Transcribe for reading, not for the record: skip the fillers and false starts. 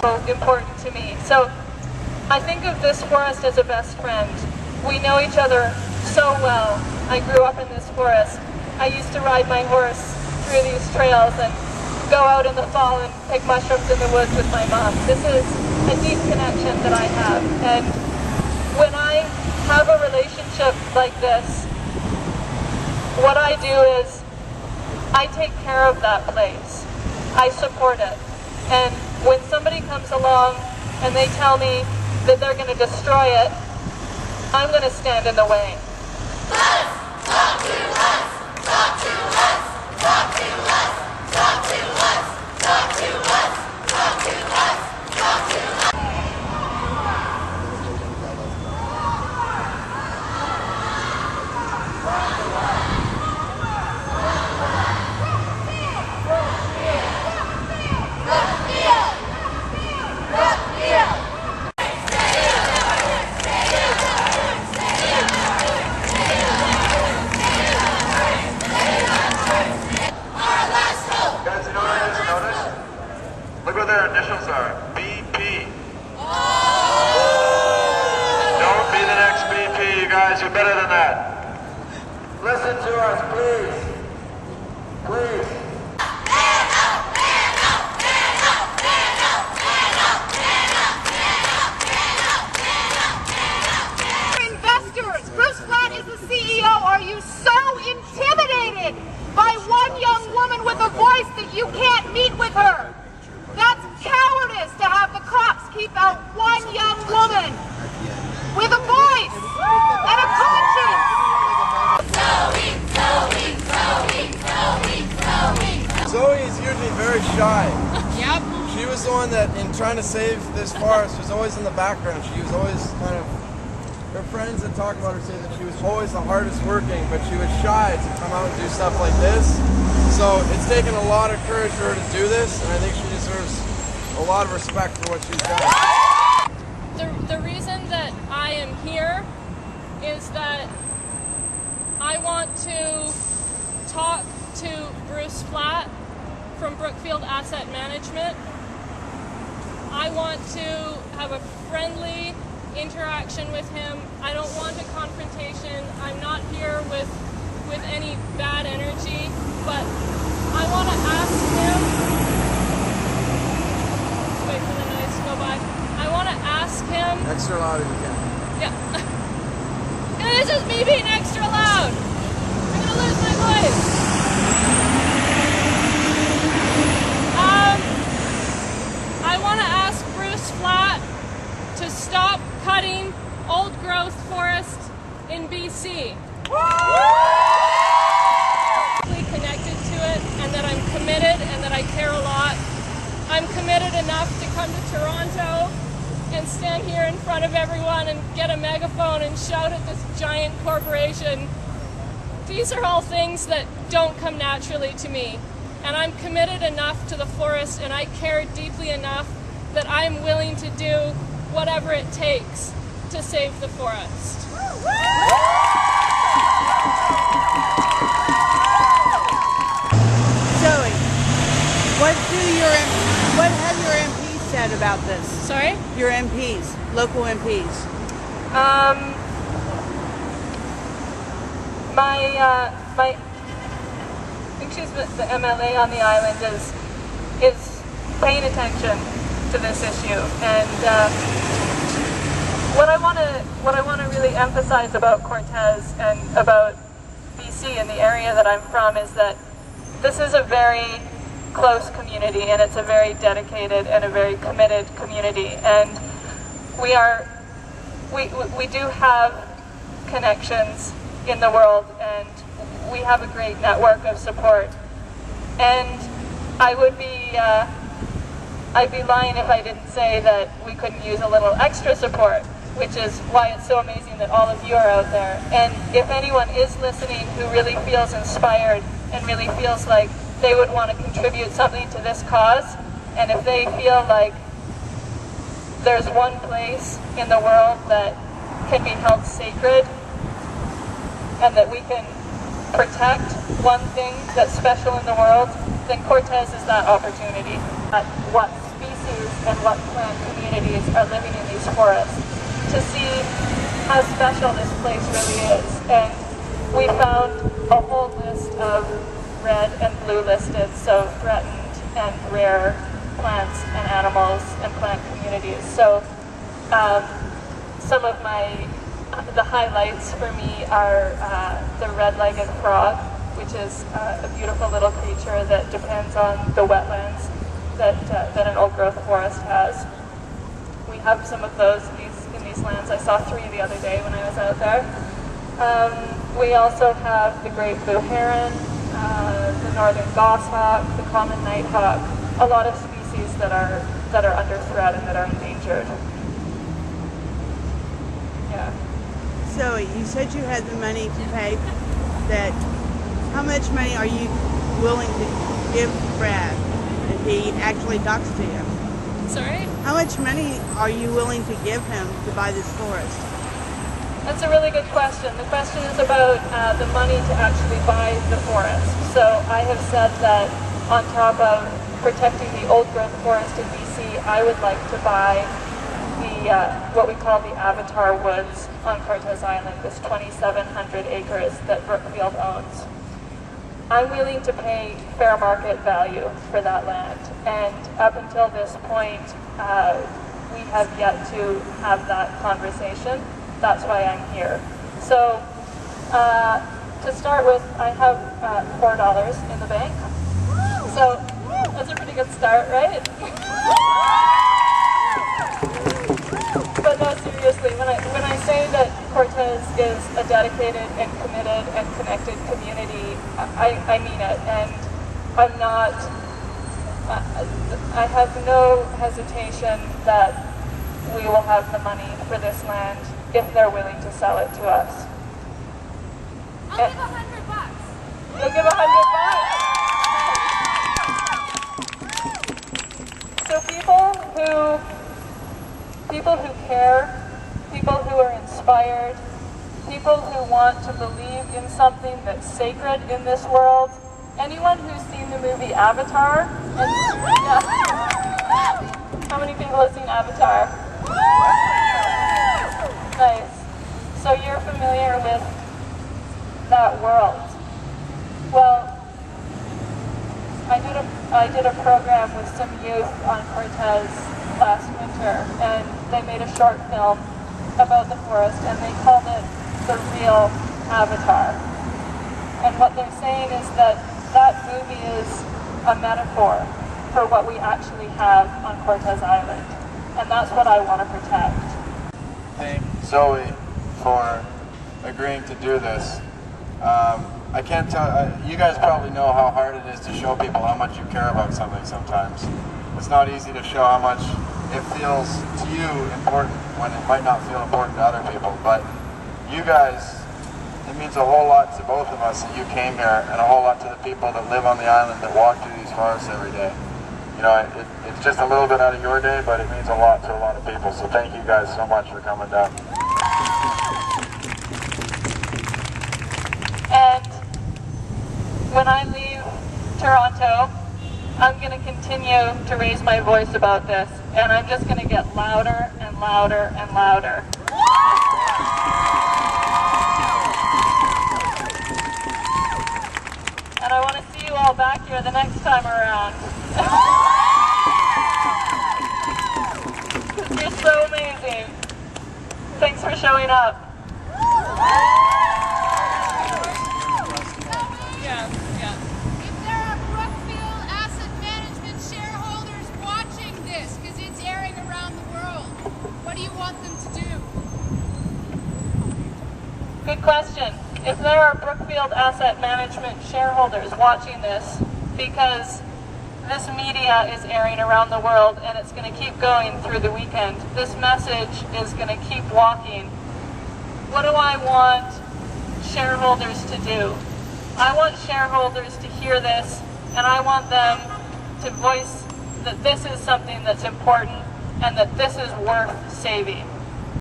so important to me. So I think of this forest as a best friend. We know each other so well. I grew up in this forest. I used to ride my horse through these trails and go out in the fall and pick mushrooms in the woods with my mom. This is a deep connection that I have. And when I have a relationship like this, what I do is I take care of that place. I support it. And when somebody comes along and they tell me that they're going to destroy it, I'm going to stand in the way. Talk to us! Talk to us! Talk to us! Talk to us! Talk to us! Talk to us! Talk to us! Look what their initials are. BP. Don't be the next BP, you guys. You're better than that. Listen to us, please. Please. Investors, Bruce Flatt is the CEO. Are you so intimidated by one young woman with a voice that you can't meet with her? That's cowardice to have the cops keep out one young woman with a voice and a conscience. Zoe is usually very shy. Yep. She was the one that, in trying to save this forest, was always in the background. She was always kind of, her friends that talk about her say that she was always the hardest working, but she was shy to come out and do stuff like this. So it's taken a lot of courage for her to do this, and I think she deserves a lot of respect for what she's done. The reason that I am here is that I want to talk to Bruce Flatt from Brookfield Asset Management. I want to have a friendly interaction with him. I don't want a confrontation. I'm not here with any bad energy, but I want to ask him, let's wait for the noise to go by. I want to ask him. Extra loud if you can. Yeah. And this is me being extra loud. I'm going to lose my voice. I want to ask Bruce Flatt to stop cutting old growth forest in BC. Connected to it, and that I'm committed and that I care a lot. I'm committed enough to come to Toronto and stand here in front of everyone and get a megaphone and shout at this giant corporation. These are all things that don't come naturally to me. And I'm committed enough to the forest, and I care deeply enough that I'm willing to do whatever it takes to save the forest. Zoe, what have your MPs said about this? Sorry? Your MPs, local MPs. I think she's the MLA on the island is paying attention to this issue, and what I want to really emphasize about Cortez and about BC and the area that I'm from is that this is a very close community, and it's a very dedicated and a very committed community, and we do have connections in the world, and we have a great network of support. And I'd be lying if I didn't say that we couldn't use a little extra support, which is why it's so amazing that all of you are out there. And if anyone is listening who really feels inspired and really feels like they would want to contribute something to this cause, and if they feel like there's one place in the world that can be held sacred and that we can protect one thing that's special in the world, then Cortez is that opportunity. What species and what clan communities are living in these forests to see how special this place really is. And we found a whole list of red and blue listed, so threatened and rare plants and animals and plant communities. So some of the highlights for me are the red-legged frog, which is a beautiful little creature that depends on the wetlands that an old-growth forest has. We have some of those in these lands. I saw 3 the other day when I was out there. We also have the great blue heron, the northern goshawk, the common nighthawk, a lot of species that are under threat and that are endangered. Yeah. So you said you had the money to pay that. How much money are you willing to give Brad if he actually talks to you? Sorry? How much money are you willing to give him to buy this forest? That's a really good question. The question is about the money to actually buy the forest. So I have said that on top of protecting the old-growth forest in BC, I would like to buy the what we call the Avatar Woods on Cortes Island, this 2,700 acres that Brookfield owns. I'm willing to pay fair market value for that land, and up until this point, we have yet to have that conversation. That's why I'm here. So, to start with, I have $4 in the bank. So, that's a pretty good start, right? But no, seriously, when I say that Cortes is a dedicated and committed and connected community, I mean it. And I'm not, I have no hesitation that we will have the money for this land if they're willing to sell it to us. I'll give $100. You'll give $100? So people who care, people who are inspired, people who want to believe in something that's sacred in this world. Anyone who's seen the movie Avatar? Yeah. How many people have seen Avatar? Nice. So you're familiar with that world. Well, I did a program with some youth on Cortes last winter, and they made a short film about the forest, and they called it The Real Avatar. And what they're saying is that that movie is a metaphor for what we actually have on Cortes Island, and that's what I want to protect. Thank Zoe for agreeing to do this. I can't tell, you guys probably know how hard it is to show people how much you care about something sometimes. It's not easy to show how much it feels to you important when it might not feel important to other people. But you guys, it means a whole lot to both of us that you came here, and a whole lot to the people that live on the island that walk through these forests every day. You know, it's just a little bit out of your day, but it means a lot to a lot of people. So thank you guys so much for coming down. And when I leave Toronto, I'm going to continue to raise my voice about this, and I'm just going to get louder and louder and louder. And I want to see you all back here the next time around. You're so amazing. Thanks for showing up. If there are Brookfield Asset Management shareholders watching this, because it's airing around the world, what do you want them to do? Good question. If there are Brookfield Asset Management shareholders watching this, because this media is airing around the world and it's going to keep going through the weekend, this message is going to keep walking. What do I want shareholders to do? I want shareholders to hear this, and I want them to voice that this is something that's important and that this is worth saving.